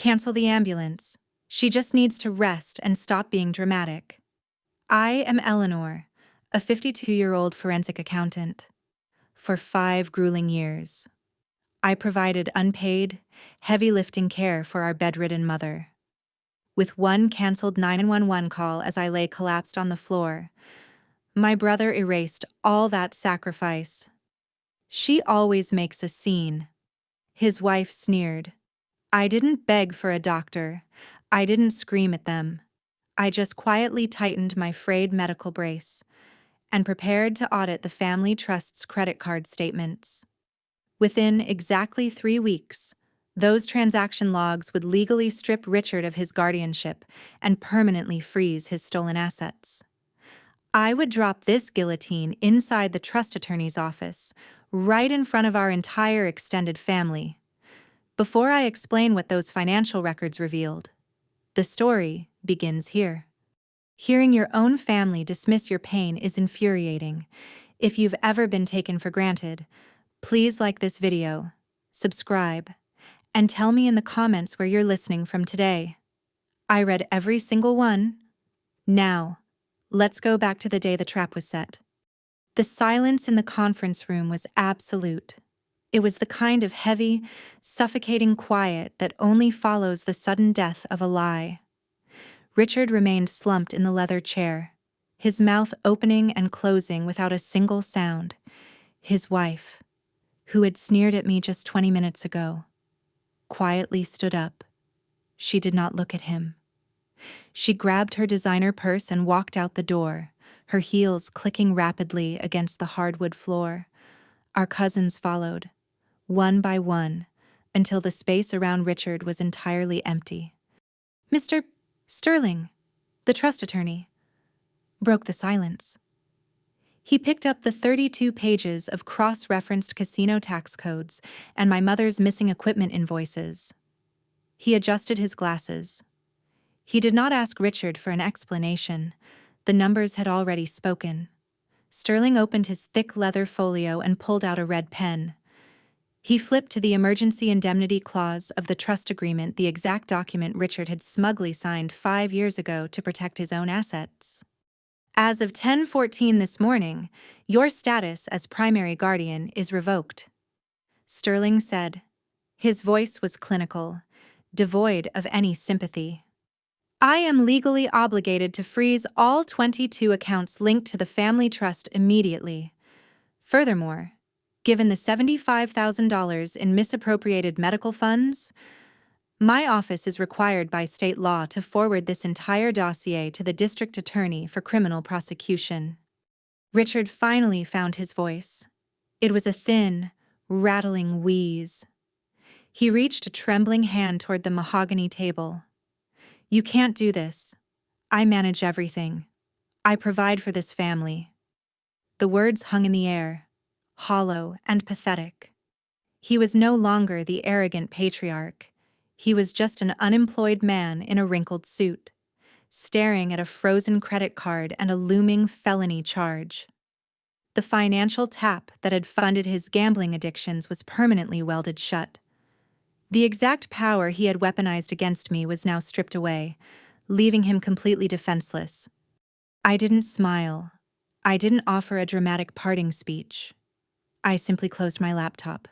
Cancel the ambulance. She just needs to rest and stop being dramatic. I am Eleanor, a 52-year-old forensic accountant. For 5 grueling years, I provided unpaid, heavy-lifting care for our bedridden mother. With one canceled 911 call as I lay collapsed on the floor, my brother erased all that sacrifice. She always makes a scene. His wife sneered. I didn't beg for a doctor. I didn't scream at them. I just quietly tightened my frayed medical brace and prepared to audit the family trust's credit card statements. Within exactly 3 weeks, those transaction logs would legally strip Richard of his guardianship and permanently freeze his stolen assets. I would drop this guillotine inside the trust attorney's office, right in front of our entire extended family. Before I explain what those financial records revealed, the story begins here. Hearing your own family dismiss your pain is infuriating. If you've ever been taken for granted, please like this video, subscribe, and tell me in the comments where you're listening from today. I read every single one. Now, let's go back to the day the trap was set. The silence in the conference room was absolute. It was the kind of heavy, suffocating quiet that only follows the sudden death of a lie. Richard remained slumped in the leather chair, his mouth opening and closing without a single sound. His wife, who had sneered at me just 20 minutes ago, quietly stood up. She did not look at him. She grabbed her designer purse and walked out the door, her heels clicking rapidly against the hardwood floor. Our cousins followed, one by one, until the space around Richard was entirely empty. Mr. Sterling, the trust attorney, broke the silence. He picked up the 32 pages of cross-referenced casino tax codes and my mother's missing equipment invoices. He adjusted his glasses. He did not ask Richard for an explanation. The numbers had already spoken. Sterling opened his thick leather folio and pulled out a red pen. He flipped to the emergency indemnity clause of the trust agreement, the exact document Richard had smugly signed 5 years ago to protect his own assets. As of 10:14 this morning, your status as primary guardian is revoked, Sterling said. His voice was clinical, devoid of any sympathy. I am legally obligated to freeze all 22 accounts linked to the family trust immediately. Furthermore, given the $75,000 in misappropriated medical funds, my office is required by state law to forward this entire dossier to the district attorney for criminal prosecution. Richard finally found his voice. It was a thin, rattling wheeze. He reached a trembling hand toward the mahogany table. You can't do this. I manage everything. I provide for this family. The words hung in the air, hollow and pathetic. He was no longer the arrogant patriarch. He was just an unemployed man in a wrinkled suit, staring at a frozen credit card and a looming felony charge. The financial tap that had funded his gambling addictions was permanently welded shut. The exact power he had weaponized against me was now stripped away, leaving him completely defenseless. I didn't smile. I didn't offer a dramatic parting speech. I simply closed my laptop.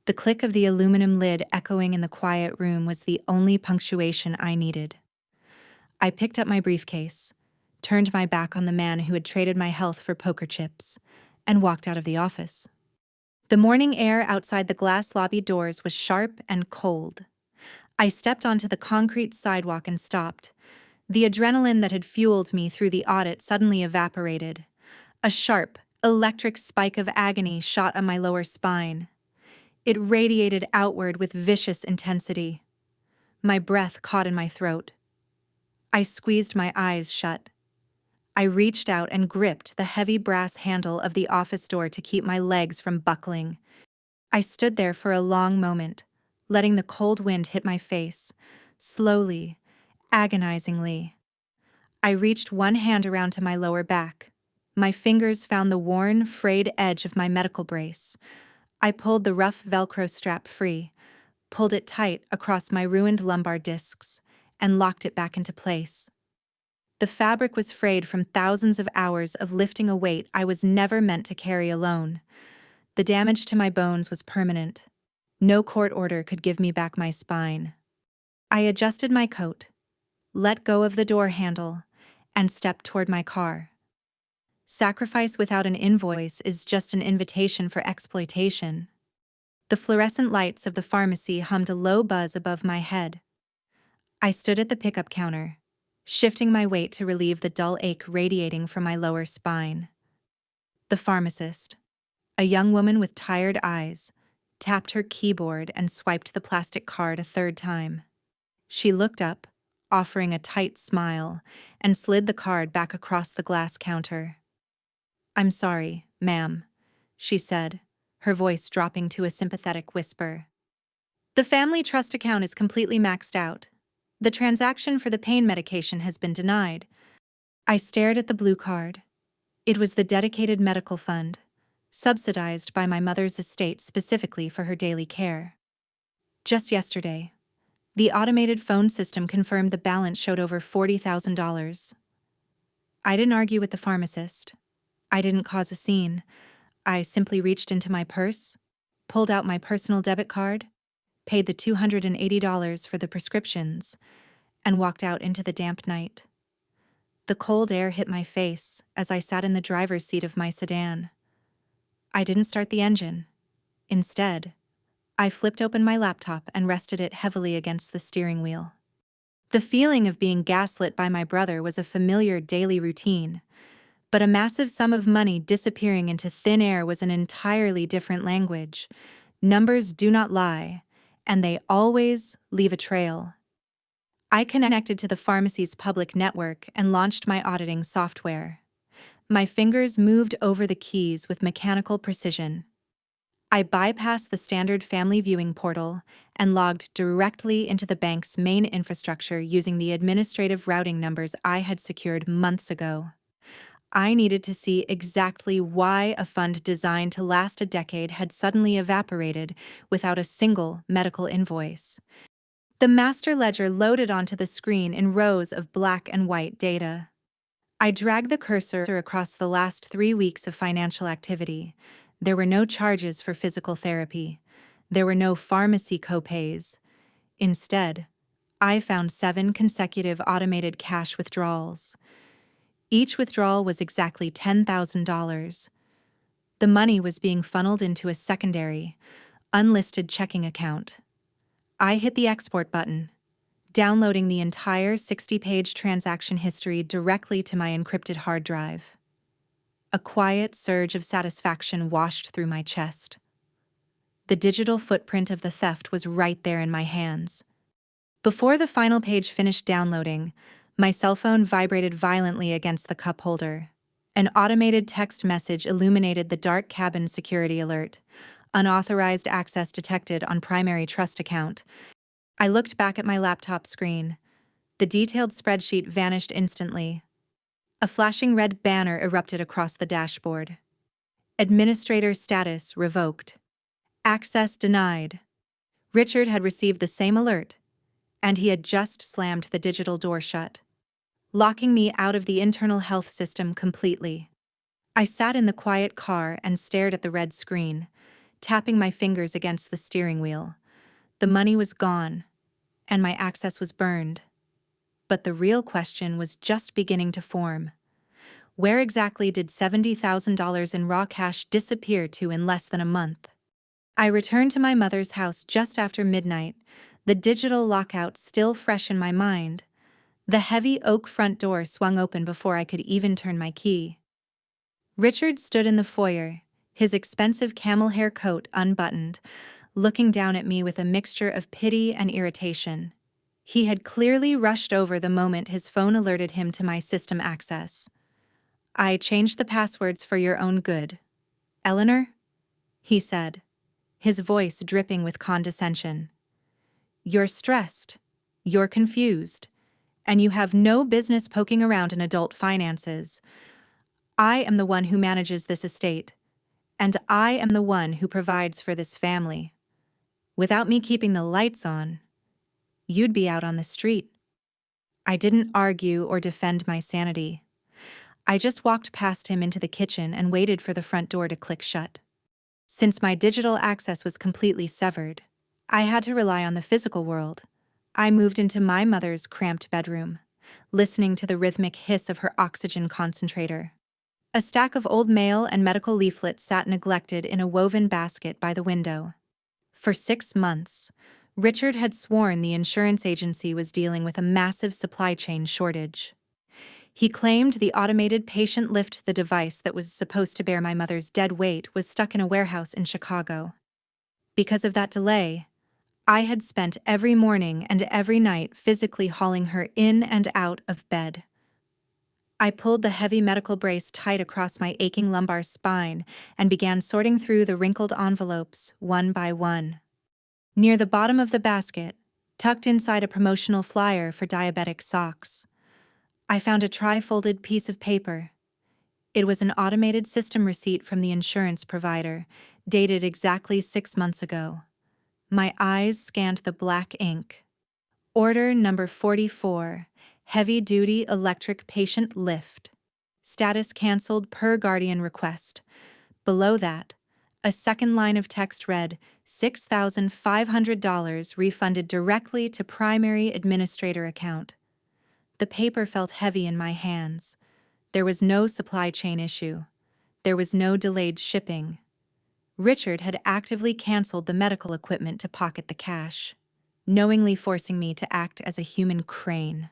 The click of the aluminum lid echoing in the quiet room was the only punctuation I needed. I picked up my briefcase, turned my back on the man who had traded my health for poker chips, and walked out of the office. The morning air outside the glass lobby doors was sharp and cold. I stepped onto the concrete sidewalk and stopped. The adrenaline that had fueled me through the audit suddenly evaporated. A sharp, electric spike of agony shot on my lower spine. It radiated outward with vicious intensity. My breath caught in my throat. I squeezed my eyes shut. I reached out and gripped the heavy brass handle of the office door to keep my legs from buckling. I stood there for a long moment, letting the cold wind hit my face, slowly, agonizingly. I reached one hand around to my lower back. My fingers found the worn, frayed edge of my medical brace. I pulled the rough Velcro strap free, pulled it tight across my ruined lumbar discs, and locked it back into place. The fabric was frayed from thousands of hours of lifting a weight I was never meant to carry alone. The damage to my bones was permanent. No court order could give me back my spine. I adjusted my coat, let go of the door handle, and stepped toward my car. Sacrifice without an invoice is just an invitation for exploitation. The fluorescent lights of the pharmacy hummed a low buzz above my head. I stood at the pickup counter, shifting my weight to relieve the dull ache radiating from my lower spine. The pharmacist, a young woman with tired eyes, tapped her keyboard and swiped the plastic card a third time. She looked up, offering a tight smile, and slid the card back across the glass counter. "I'm sorry, ma'am," she said, her voice dropping to a sympathetic whisper. "The family trust account is completely maxed out. The transaction for the pain medication has been denied." I stared at the blue card. It was the dedicated medical fund, subsidized by my mother's estate specifically for her daily care. Just yesterday, the automated phone system confirmed the balance showed over $40,000. I didn't argue with the pharmacist. I didn't cause a scene. I simply reached into my purse, pulled out my personal debit card, paid the $280 for the prescriptions, and walked out into the damp night. The cold air hit my face as I sat in the driver's seat of my sedan. I didn't start the engine. Instead, I flipped open my laptop and rested it heavily against the steering wheel. The feeling of being gaslit by my brother was a familiar daily routine, but a massive sum of money disappearing into thin air was an entirely different language. Numbers do not lie, and they always leave a trail. I connected to the pharmacy's public network and launched my auditing software. My fingers moved over the keys with mechanical precision. I bypassed the standard family viewing portal and logged directly into the bank's main infrastructure using the administrative routing numbers I had secured months ago. I needed to see exactly why a fund designed to last a decade had suddenly evaporated without a single medical invoice. The master ledger loaded onto the screen in rows of black and white data. I dragged the cursor across the last 3 weeks of financial activity. There were no charges for physical therapy. There were no pharmacy copays. Instead, I found 7 consecutive automated cash withdrawals. Each withdrawal was exactly $10,000. The money was being funneled into a secondary, unlisted checking account. I hit the export button, downloading the entire 60-page transaction history directly to my encrypted hard drive. A quiet surge of satisfaction washed through my chest. The digital footprint of the theft was right there in my hands. Before the final page finished downloading, my cell phone vibrated violently against the cup holder. An automated text message illuminated the dark cabin security alert. Unauthorized access detected on primary trust account. I looked back at my laptop screen. The detailed spreadsheet vanished instantly. A flashing red banner erupted across the dashboard. Administrator status revoked. Access denied. Richard had received the same alert, and he had just slammed the digital door shut, locking me out of the internal health system completely. I sat in the quiet car and stared at the red screen, tapping my fingers against the steering wheel. The money was gone, and my access was burned. But the real question was just beginning to form. Where exactly did $70,000 in raw cash disappear to in less than a month? I returned to my mother's house just after midnight, the digital lockout still fresh in my mind. The heavy oak front door swung open before I could even turn my key. Richard stood in the foyer, his expensive camel hair coat unbuttoned, looking down at me with a mixture of pity and irritation. He had clearly rushed over the moment his phone alerted him to my system access. "I changed the passwords for your own good, Eleanor," he said, his voice dripping with condescension. "You're stressed, you're confused, and you have no business poking around in adult finances. I am the one who manages this estate, and I am the one who provides for this family. Without me keeping the lights on, you'd be out on the street. I didn't argue or defend my sanity. I just walked past him into the kitchen and waited for the front door to click shut. Since my digital access was completely severed, I had to rely on the physical world. I moved into my mother's cramped bedroom, listening to the rhythmic hiss of her oxygen concentrator. A stack of old mail and medical leaflets sat neglected in a woven basket by the window. For 6 months, Richard had sworn the insurance agency was dealing with a massive supply chain shortage. He claimed the automated patient lift, the device that was supposed to bear my mother's dead weight, was stuck in a warehouse in Chicago. Because of that delay, I had spent every morning and every night physically hauling her in and out of bed. I pulled the heavy medical brace tight across my aching lumbar spine and began sorting through the wrinkled envelopes one by one. Near the bottom of the basket, tucked inside a promotional flyer for diabetic socks, I found a tri-folded piece of paper. It was an automated system receipt from the insurance provider, dated exactly 6 months ago. My eyes scanned the black ink. Order number 44, heavy-duty electric patient lift. Status canceled per guardian request. Below that, a second line of text read, $6,500 refunded directly to primary administrator account. The paper felt heavy in my hands. There was no supply chain issue. There was no delayed shipping. Richard had actively canceled the medical equipment to pocket the cash, knowingly forcing me to act as a human crane.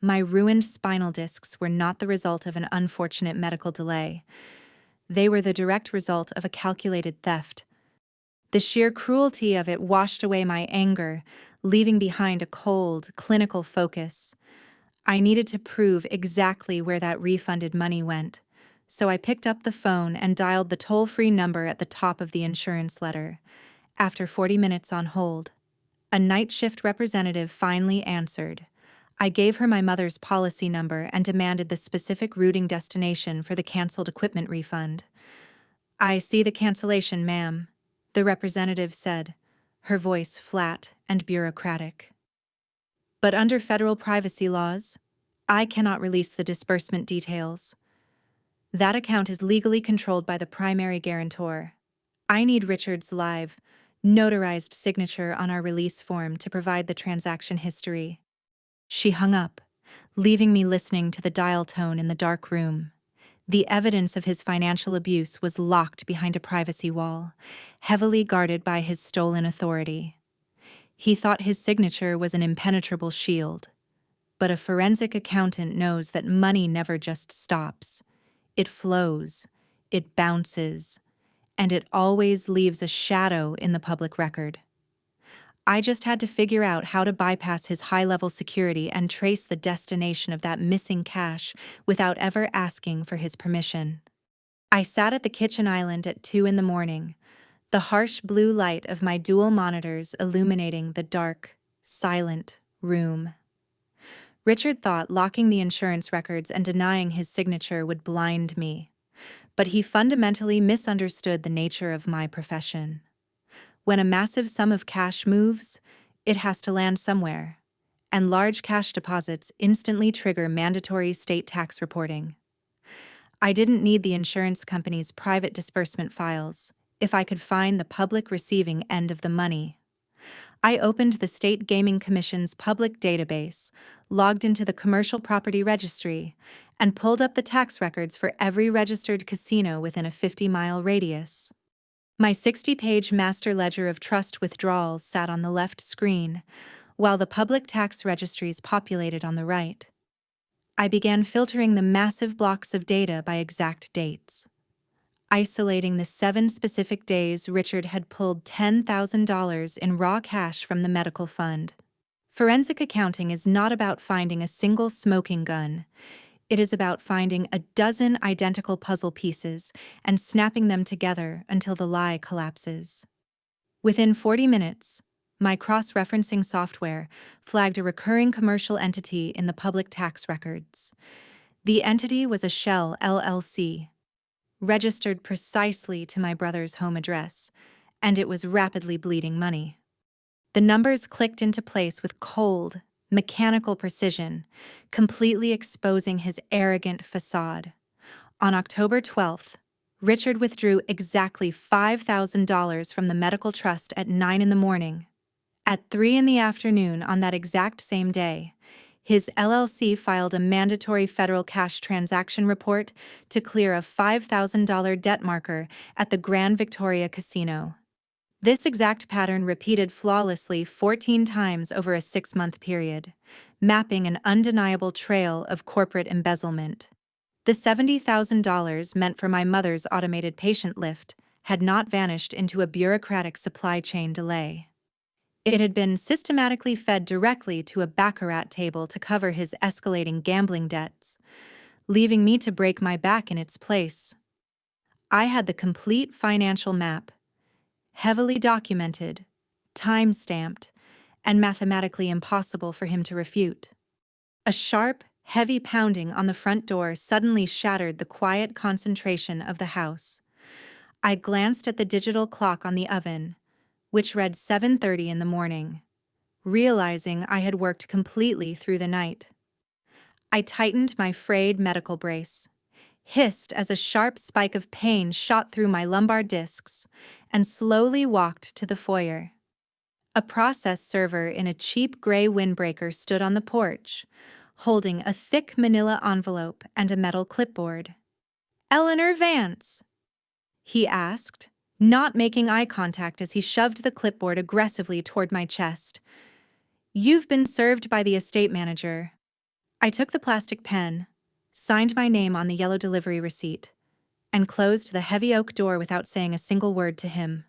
My ruined spinal discs were not the result of an unfortunate medical delay. They were the direct result of a calculated theft. The sheer cruelty of it washed away my anger, leaving behind a cold, clinical focus. I needed to prove exactly where that refunded money went, so I picked up the phone and dialed the toll-free number at the top of the insurance letter. After 40 minutes on hold, a night shift representative finally answered. I gave her my mother's policy number and demanded the specific routing destination for the canceled equipment refund. "I see the cancellation, ma'am," the representative said, her voice flat and bureaucratic. "But under federal privacy laws, I cannot release the disbursement details. That account is legally controlled by the primary guarantor. I need Richard's live, notarized signature on our release form to provide the transaction history." She hung up, leaving me listening to the dial tone in the dark room. The evidence of his financial abuse was locked behind a privacy wall, heavily guarded by his stolen authority. He thought his signature was an impenetrable shield. But a forensic accountant knows that money never just stops. It flows, it bounces, and it always leaves a shadow in the public record. I just had to figure out how to bypass his high-level security and trace the destination of that missing cash without ever asking for his permission. I sat at the kitchen island at 2 in the morning, the harsh blue light of my dual monitors illuminating the dark, silent room. Richard thought locking the insurance records and denying his signature would blind me, but he fundamentally misunderstood the nature of my profession. When a massive sum of cash moves, it has to land somewhere, and large cash deposits instantly trigger mandatory state tax reporting. I didn't need the insurance company's private disbursement files if I could find the public receiving end of the money. I opened the State Gaming Commission's public database, logged into the Commercial Property Registry, and pulled up the tax records for every registered casino within a 50-mile radius. My 60-page master ledger of trust withdrawals sat on the left screen, while the public tax registries populated on the right. I began filtering the massive blocks of data by exact dates, isolating the 7 specific days Richard had pulled $10,000 in raw cash from the medical fund. Forensic accounting is not about finding a single smoking gun. It is about finding a dozen identical puzzle pieces and snapping them together until the lie collapses. Within 40 minutes, my cross-referencing software flagged a recurring commercial entity in the public tax records. The entity was a Shell LLC, registered precisely to my brother's home address, and it was rapidly bleeding money. The numbers clicked into place with cold, mechanical precision, completely exposing his arrogant facade. On October 12th, Richard withdrew exactly $5,000 from the medical trust at 9 in the morning. At 3 in the afternoon on that exact same day, his LLC filed a mandatory federal cash transaction report to clear a $5,000 debt marker at the Grand Victoria Casino. This exact pattern repeated flawlessly 14 times over a 6-month period, mapping an undeniable trail of corporate embezzlement. The $70,000 meant for my mother's automated patient lift had not vanished into a bureaucratic supply chain delay. It had been systematically fed directly to a baccarat table to cover his escalating gambling debts, leaving me to break my back in its place. I had the complete financial map, heavily documented, time-stamped, and mathematically impossible for him to refute. A sharp, heavy pounding on the front door suddenly shattered the quiet concentration of the house. I glanced at the digital clock on the oven, which read 7:30 in the morning, realizing I had worked completely through the night. I tightened my frayed medical brace, hissed as a sharp spike of pain shot through my lumbar discs, and slowly walked to the foyer. A process server in a cheap gray windbreaker stood on the porch, holding a thick manila envelope and a metal clipboard. "Eleanor Vance?" he asked, not making eye contact as he shoved the clipboard aggressively toward my chest. "You've been served by the estate manager." I took the plastic pen, signed my name on the yellow delivery receipt, and closed the heavy oak door without saying a single word to him.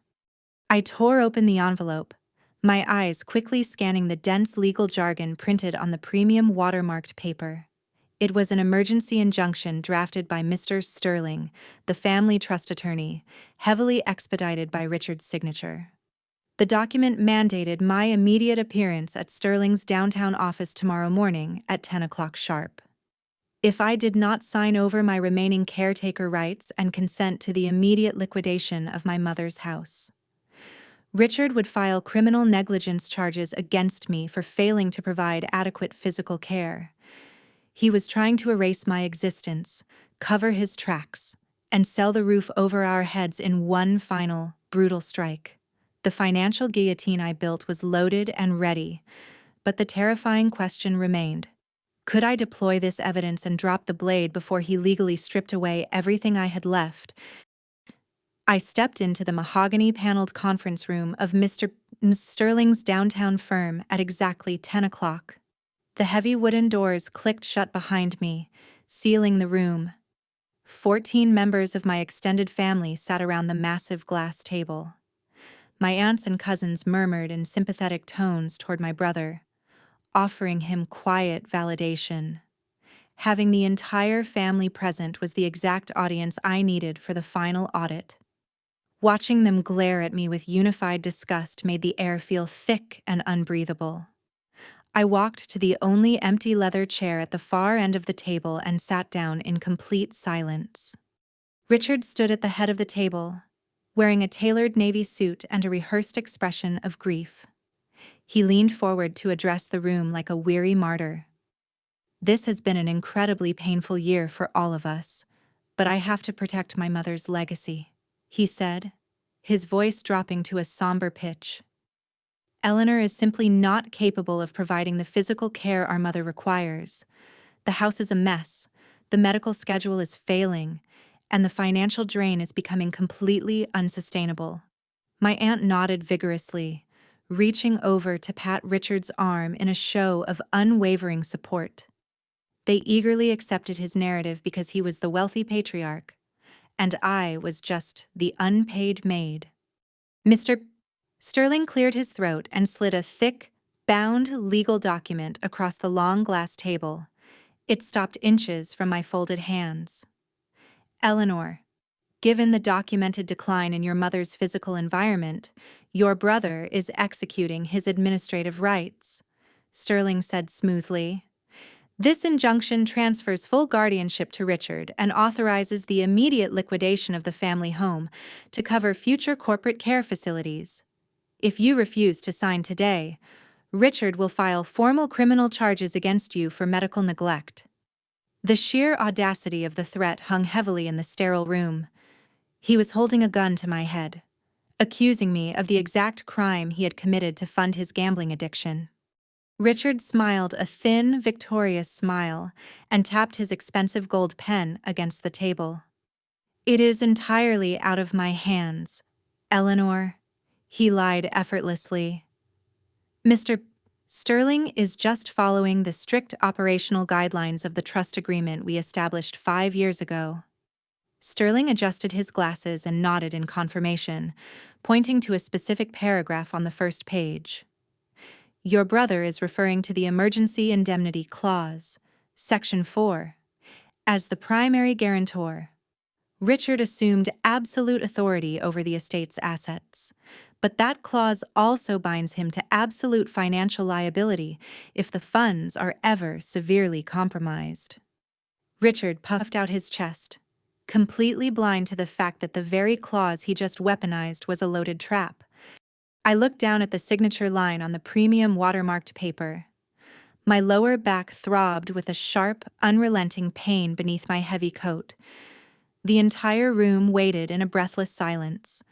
I tore open the envelope, my eyes quickly scanning the dense legal jargon printed on the premium watermarked paper. It was an emergency injunction drafted by Mr. Sterling, the family trust attorney, heavily expedited by Richard's signature. The document mandated my immediate appearance at Sterling's downtown office tomorrow morning at 10 o'clock sharp. If I did not sign over my remaining caretaker rights and consent to the immediate liquidation of my mother's house, Richard would file criminal negligence charges against me for failing to provide adequate physical care. He was trying to erase my existence, cover his tracks, and sell the roof over our heads in one final, brutal strike. The financial guillotine I built was loaded and ready, but the terrifying question remained. Could I deploy this evidence and drop the blade before he legally stripped away everything I had left? I stepped into the mahogany-paneled conference room of Mr. Sterling's downtown firm at exactly 10 o'clock. The heavy wooden doors clicked shut behind me, sealing the room. 14 members of my extended family sat around the massive glass table. My aunts and cousins murmured in sympathetic tones toward my brother, offering him quiet validation. Having the entire family present was the exact audience I needed for the final audit. Watching them glare at me with unified disgust made the air feel thick and unbreathable. I walked to the only empty leather chair at the far end of the table and sat down in complete silence. Richard stood at the head of the table, wearing a tailored navy suit and a rehearsed expression of grief. He leaned forward to address the room like a weary martyr. "This has been an incredibly painful year for all of us, but I have to protect my mother's legacy," he said, his voice dropping to a somber pitch. "Eleanor is simply not capable of providing the physical care our mother requires. The house is a mess, the medical schedule is failing, and the financial drain is becoming completely unsustainable." My aunt nodded vigorously, reaching over to pat Richard's arm in a show of unwavering support. They eagerly accepted his narrative because he was the wealthy patriarch, and I was just the unpaid maid. Mr. Sterling cleared his throat and slid a thick, bound legal document across the long glass table. It stopped inches from my folded hands. "Eleanor, given the documented decline in your mother's physical environment, your brother is executing his administrative rights," Sterling said smoothly. "This injunction transfers full guardianship to Richard and authorizes the immediate liquidation of the family home to cover future corporate care facilities. If you refuse to sign today, Richard will file formal criminal charges against you for medical neglect. The sheer audacity of the threat hung heavily in the sterile room. He was holding a gun to my head, accusing me of the exact crime he had committed to fund his gambling addiction. Richard smiled a thin, victorious smile and tapped his expensive gold pen against the table. "It is entirely out of my hands, Eleanor," he lied effortlessly. "Mr. Sterling is just following the strict operational guidelines of the trust agreement we established 5 years ago." Sterling adjusted his glasses and nodded in confirmation, pointing to a specific paragraph on the first page. "Your brother is referring to the Emergency Indemnity Clause, Section 4, as the primary guarantor. Richard assumed absolute authority over the estate's assets, but that clause also binds him to absolute financial liability if the funds are ever severely compromised." Richard puffed out his chest, completely blind to the fact that the very clause he just weaponized was a loaded trap. I looked down at the signature line on the premium watermarked paper. My lower back throbbed with a sharp, unrelenting pain beneath my heavy coat. The entire room waited in a breathless silence,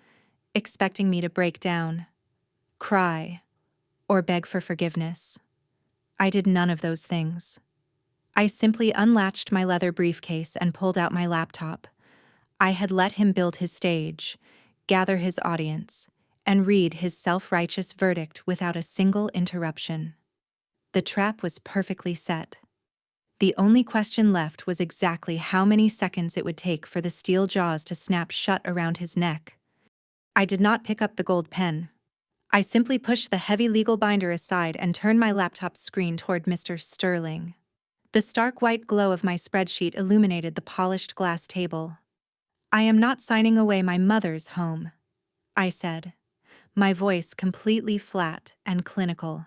expecting me to break down, cry, or beg for forgiveness. I did none of those things. I simply unlatched my leather briefcase and pulled out my laptop. I had let him build his stage, gather his audience, and read his self-righteous verdict without a single interruption. The trap was perfectly set. The only question left was exactly how many seconds it would take for the steel jaws to snap shut around his neck. I did not pick up the gold pen. I simply pushed the heavy legal binder aside and turned my laptop screen toward Mr. Sterling. The stark white glow of my spreadsheet illuminated the polished glass table. "I am not signing away my mother's home," I said, my voice completely flat and clinical.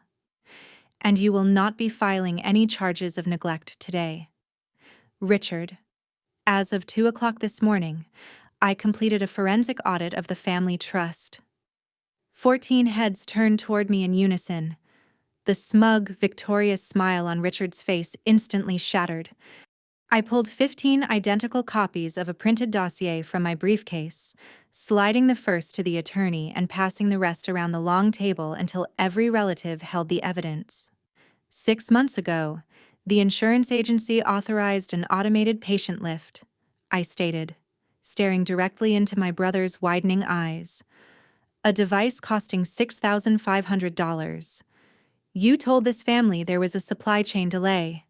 "And you will not be filing any charges of neglect today. Richard, as of 2 o'clock this morning, I completed a forensic audit of the family trust." 14 heads turned toward me in unison. The smug, victorious smile on Richard's face instantly shattered. I pulled 15 identical copies of a printed dossier from my briefcase, sliding the first to the attorney and passing the rest around the long table until every relative held the evidence. 6 months ago, the insurance agency authorized an automated patient lift, I stated, staring directly into my brother's widening eyes. "A device costing $6,500. You told this family there was a supply chain delay."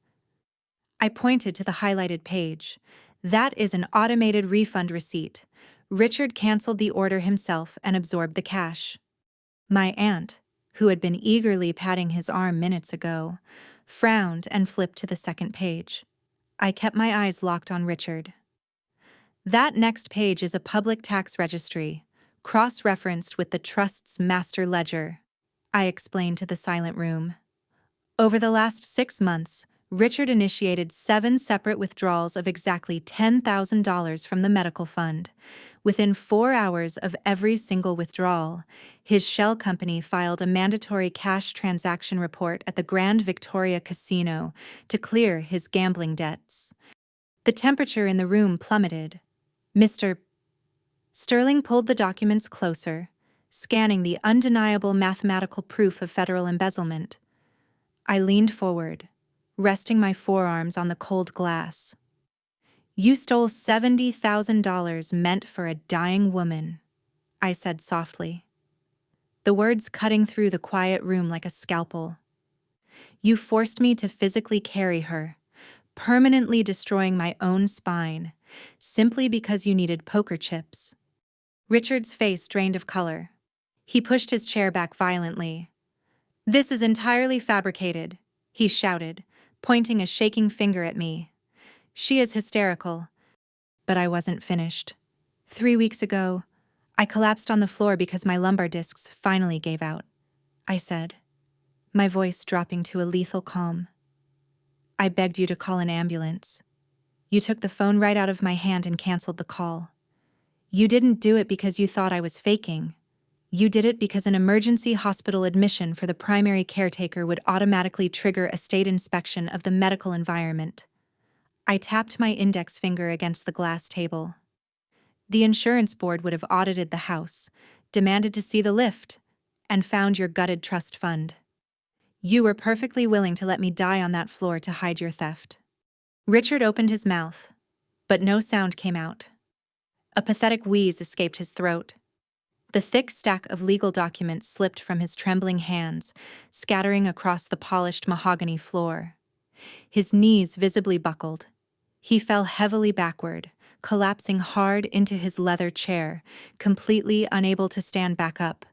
I pointed to the highlighted page. "That is an automated refund receipt. Richard canceled the order himself and absorbed the cash." My aunt, who had been eagerly patting his arm minutes ago, frowned and flipped to the second page. I kept my eyes locked on Richard. "That next page is a public tax registry, cross-referenced with the trust's master ledger," I explained to the silent room. "Over the last 6 months, Richard initiated 7 separate withdrawals of exactly $10,000 from the medical fund. Within 4 hours of every single withdrawal, his shell company filed a mandatory cash transaction report at the Grand Victoria Casino to clear his gambling debts." The temperature in the room plummeted. Mr. Sterling pulled the documents closer, scanning the undeniable mathematical proof of federal embezzlement. I leaned forward, resting my forearms on the cold glass. "You stole $70,000 meant for a dying woman," I said softly, the words cutting through the quiet room like a scalpel. "You forced me to physically carry her, permanently destroying my own spine, simply because you needed poker chips." Richard's face drained of color. He pushed his chair back violently. "This is entirely fabricated," he shouted, pointing a shaking finger at me. "She is hysterical." But I wasn't finished. 3 weeks ago, I collapsed on the floor because my lumbar discs finally gave out, I said, my voice dropping to a lethal calm. "I begged you to call an ambulance. You took the phone right out of my hand and canceled the call. You didn't do it because you thought I was faking. You did it because an emergency hospital admission for the primary caretaker would automatically trigger a state inspection of the medical environment. I tapped my index finger against the glass table. The insurance board would have audited the house, demanded to see the lift, and found your gutted trust fund. You were perfectly willing to let me die on that floor to hide your theft. Richard opened his mouth, but no sound came out. A pathetic wheeze escaped his throat. The thick stack of legal documents slipped from his trembling hands, scattering across the polished mahogany floor. His knees visibly buckled. He fell heavily backward, collapsing hard into his leather chair, completely unable to stand back up.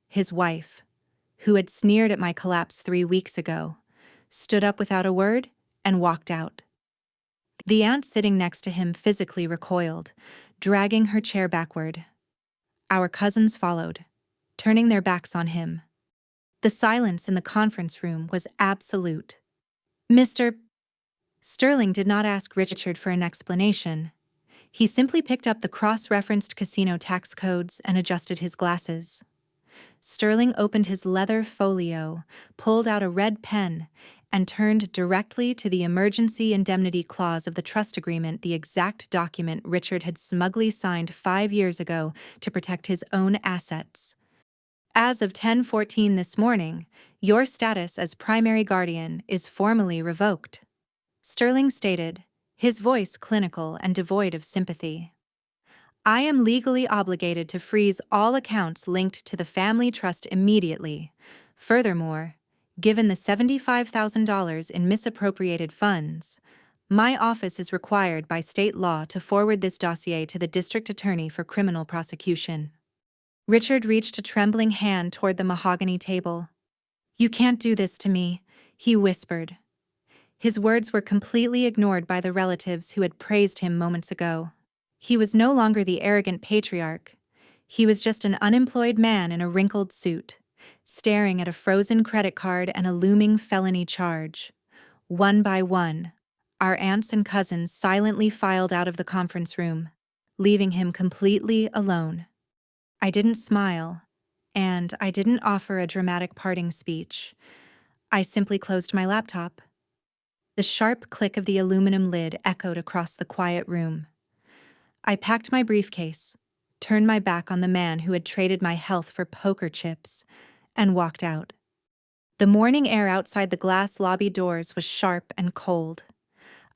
His wife, who had sneered at my collapse 3 weeks ago, stood up without a word and walked out. The aunt sitting next to him physically recoiled, dragging her chair backward. Our cousins followed, turning their backs on him. The silence in the conference room was absolute. Mr. Sterling did not ask Richard for an explanation. He simply picked up the cross-referenced casino tax codes and adjusted his glasses. Sterling opened his leather folio, pulled out a red pen, and turned directly to the emergency indemnity clause of the trust agreement, the exact document Richard had smugly signed 5 years ago to protect his own assets. As of 10:14 this morning, your status as primary guardian is formally revoked, Sterling stated, his voice clinical and devoid of sympathy. I am legally obligated to freeze all accounts linked to the family trust immediately. Furthermore, given the $75,000 in misappropriated funds, my office is required by state law to forward this dossier to the district attorney for criminal prosecution. Richard reached a trembling hand toward the mahogany table. You can't do this to me, he whispered. His words were completely ignored by the relatives who had praised him moments ago. He was no longer the arrogant patriarch. He was just an unemployed man in a wrinkled suit, staring at a frozen credit card and a looming felony charge. One by one, our aunts and cousins silently filed out of the conference room, leaving him completely alone. I didn't smile, and I didn't offer a dramatic parting speech. I simply closed my laptop. The sharp click of the aluminum lid echoed across the quiet room. I packed my briefcase, turned my back on the man who had traded my health for poker chips, and walked out. The morning air outside the glass lobby doors was sharp and cold.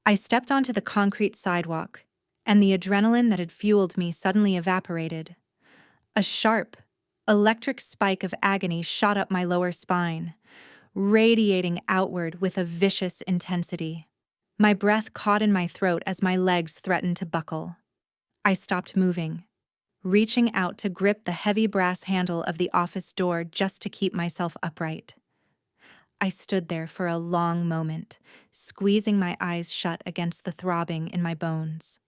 I stepped onto the concrete sidewalk, and the adrenaline that had fueled me suddenly evaporated. A sharp, electric spike of agony shot up my lower spine, radiating outward with a vicious intensity. My breath caught in my throat as my legs threatened to buckle. I stopped moving, reaching out to grip the heavy brass handle of the office door just to keep myself upright. I stood there for a long moment, squeezing my eyes shut against the throbbing in my bones.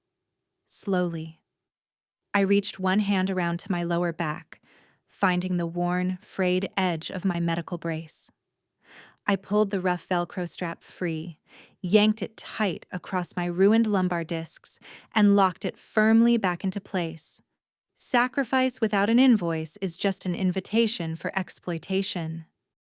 Slowly, I reached one hand around to my lower back, finding the worn, frayed edge of my medical brace. I pulled the rough Velcro strap free, yanked it tight across my ruined lumbar discs, and locked it firmly back into place. Sacrifice without an invoice is just an invitation for exploitation.